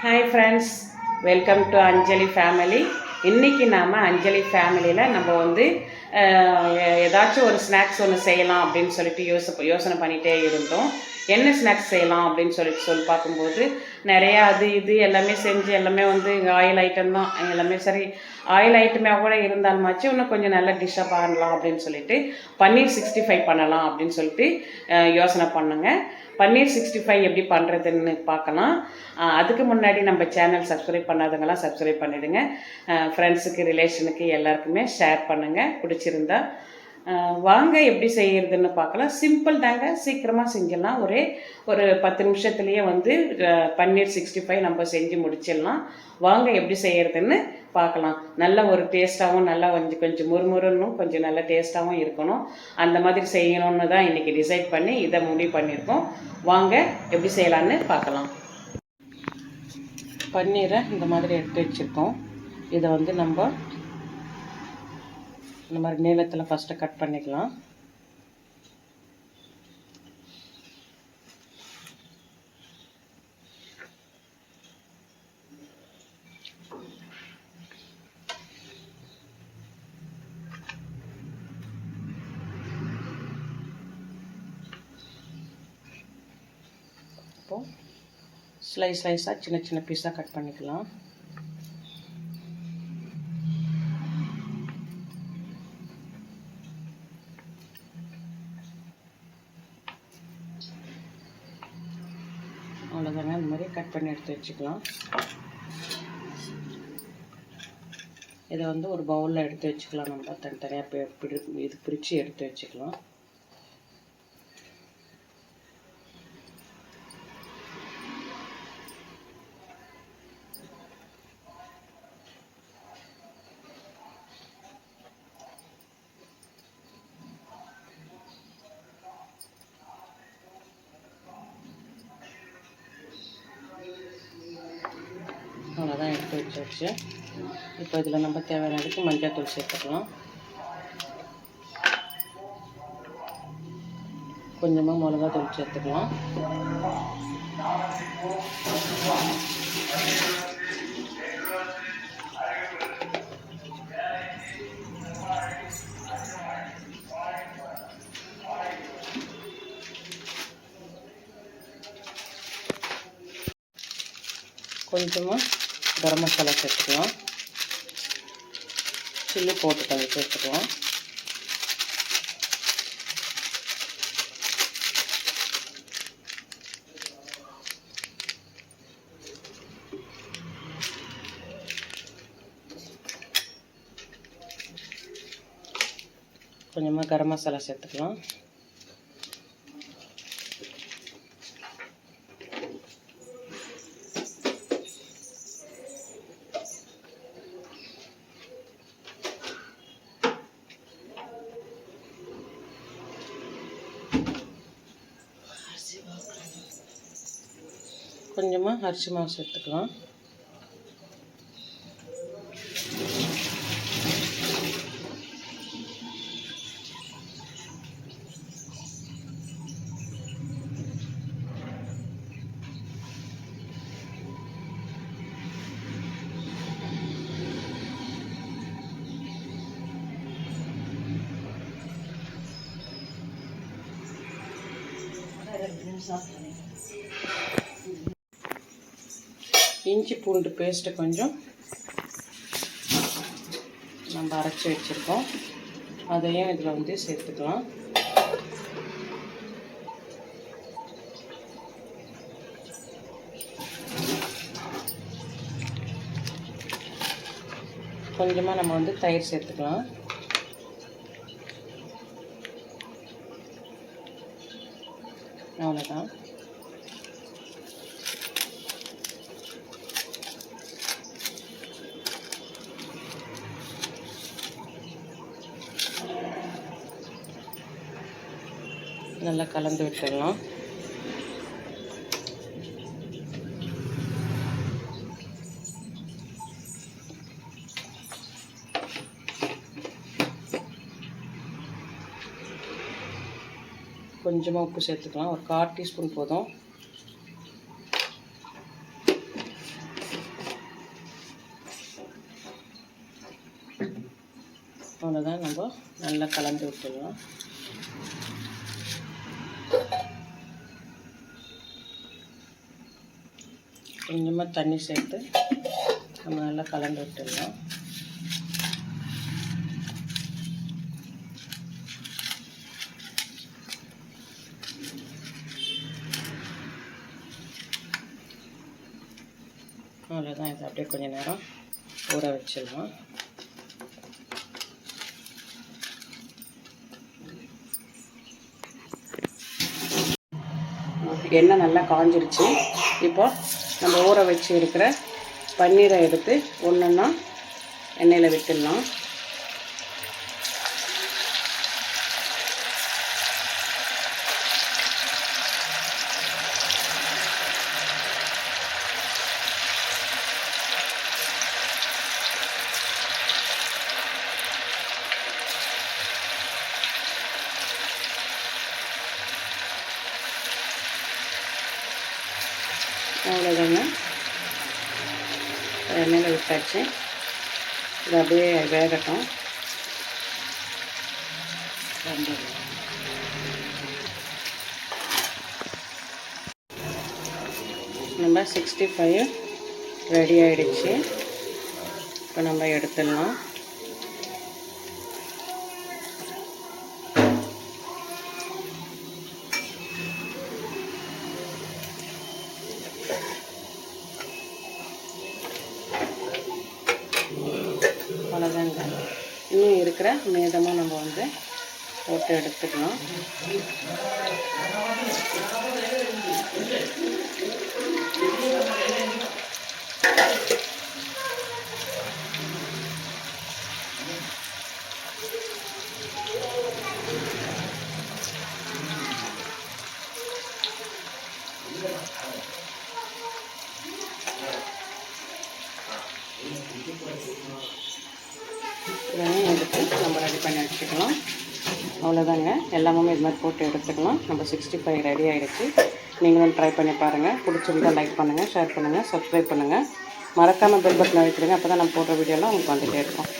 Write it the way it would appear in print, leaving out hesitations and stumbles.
Hi friends, welcome to Anjali family. இன்றைக்கி நாம் அஞ்சலி ஃபேமிலியில் நம்ம வந்து ஏதாச்சும் ஒரு ஸ்நாக்ஸ் ஒன்று செய்யலாம் அப்படின்னு சொல்லிட்டு யோசனை பண்ணிகிட்டே இருந்தோம். என்ன ஸ்நாக்ஸ் செய்யலாம் அப்படின்னு சொல்லி பார்க்கும்போது நிறையா அது இது எல்லாமே செஞ்சு எல்லாமே வந்து ஆயில் ஐட்டம் தான் எல்லாமே. சரி, ஆயில் ஐட்டமாக கூட இருந்தாலுமாச்சு இன்னும் கொஞ்சம் நல்ல டிஷ்ஷாக பண்ணலாம் அப்படின்னு சொல்லிட்டு பன்னீர் 65 பண்ணலாம் அப்படின்னு சொல்லிட்டு யோசனை பண்ணுங்க. பன்னீர் 65 எப்படி பண்ணுறதுன்னு பார்க்கலாம். அதுக்கு முன்னாடி நம்ம சேனல் சப்ஸ்கிரைப் பண்ணாதவங்களாம் சப்ஸ்கிரைப் பண்ணிவிடுங்க. ஃப்ரெண்ட்ஸுக்கு ரிலேஷனுக்கு எல்லாருக்குமே ஷேர் பண்ணுங்கள் பிடிச்சிருந்தா. வாங்க எப்படி செய்கிறதுன்னு பார்க்கலாம். சிம்பிள் தாங்க, சீக்கிரமாக செஞ்சிடலாம். ஒரு 10 நிமிஷத்துலேயே வந்து பன்னீர் 65 நம்ம செஞ்சு முடிச்சிடலாம். வாங்க எப்படி செய்கிறதுன்னு பார்க்கலாம். நல்ல ஒரு டேஸ்ட்டாகவும் நல்லா கொஞ்சம் முறுமுறுன்னும் கொஞ்சம் நல்ல டேஸ்ட்டாகவும் இருக்கணும். அந்த மாதிரி செய்யணும்னு தான் இன்றைக்கி டிசைட் பண்ணி இதை முடிவு பண்ணியிருக்கோம். வாங்க எப்படி செய்யலான்னு பார்க்கலாம். பன்னீரை இந்த மாதிரி எடுத்து வச்சுருக்கோம். இதை வந்து நம்ம இந்த மாதிரி நீளத்தில் ஃபஸ்ட்டு கட் பண்ணிக்கலாம். இப்போது ஸ்லைஸாக சின்ன சின்ன பீஸாக கட் பண்ணிக்கலாம். அவ்வளோதாங்க, இந்த மாதிரி கட் பண்ணி எடுத்து வச்சுக்கலாம். இதை வந்து ஒரு பவுலில் எடுத்து வச்சுக்கலாம். நம்ம தனித்தனியாக இது பிரித்து எடுத்து வச்சுக்கலாம். அவ்வளோதான், எடுத்து வச்சாச்சு. இப்போ இதில் நம்ம தேவையானதுக்கு மஞ்சள் தூள் சேர்த்துக்கலாம். கொஞ்சமாக மிளகா தூள் சேர்த்துக்கலாம். கொஞ்சமாக கரம் மசாலா சேர்த்துக்கலாம். சில்லி பவுடர் கொஞ்சம் சேர்த்துக்கலாம். கொஞ்சமாக கரம் மசாலா சேர்த்துக்கலாம். கொஞ்சமாக அரிசி மாவு சேர்த்துக்கலாம். இஞ்சி பூண்டு பேஸ்ட்டு கொஞ்சம் நம்ம அரைச்சி வச்சுருக்கோம், அதையும் இதில் வந்து சேர்த்துக்கலாம். கொஞ்சமாக நம்ம வந்து தயிர் சேர்த்துக்கலாம். அவ்வளோதான். நல்லா கலந்து விட்டுடலாம். கொஞ்சமாக உப்பு சேர்த்துக்கலாம். ஒரு 1/4 டீஸ்பூன் போதும். அவ்வளோதான், நம்ம நல்லா கலந்து விட்டுடலாம். கொஞ்சமாக தண்ணி சேர்த்து நம்ம நல்லா கலந்து விட்டுடலாம். அவ்வளோதான், இதை அப்படியே கொஞ்சம் நேரம் ஊற வச்சிடலாம். எண்ணெய் நல்லா காஞ்சிருச்சு. இப்போ நம்ம ஊற வச்சு இருக்கிற பன்னீரை எடுத்து ஒன்றுன்னா எண்ணெயில் விட்டுடலாம். அவ்வளோதாங்க, எண்ணெயில் விட்டாச்சு. இது அப்படியே வேகட்டும். நம்ம 65 ரெடி ஆகிடுச்சு. இப்போ நம்ம எடுத்துடலாம். அவ்வளோதாங்க, இன்னும் இருக்கிற மீதமாக நம்ம வந்து போட்டு எடுத்துக்கலாம். இதெல்லாம் எடுத்து நம்ம ரெடி பண்ணி வச்சுக்கலாம். அவ்வளோதாங்க, எல்லாமே இது மாதிரி போட்டு எடுத்துக்கலாம். நம்ம 65 ரெடி ஆகிடுச்சு. நீங்களும் ட்ரை பண்ணி பாருங்கள். பிடிச்சிருந்தால் லைக் பண்ணுங்கள், ஷேர் பண்ணுங்கள், சப்ஸ்கிரைப் பண்ணுங்கள். மறக்காமல் பெல் பட்டன் அழுத்திடுங்க. அப்போ தான் நம்ம போடுற வீடியோலாம் உங்களுக்கு வந்துகிட்டே இருக்கும்.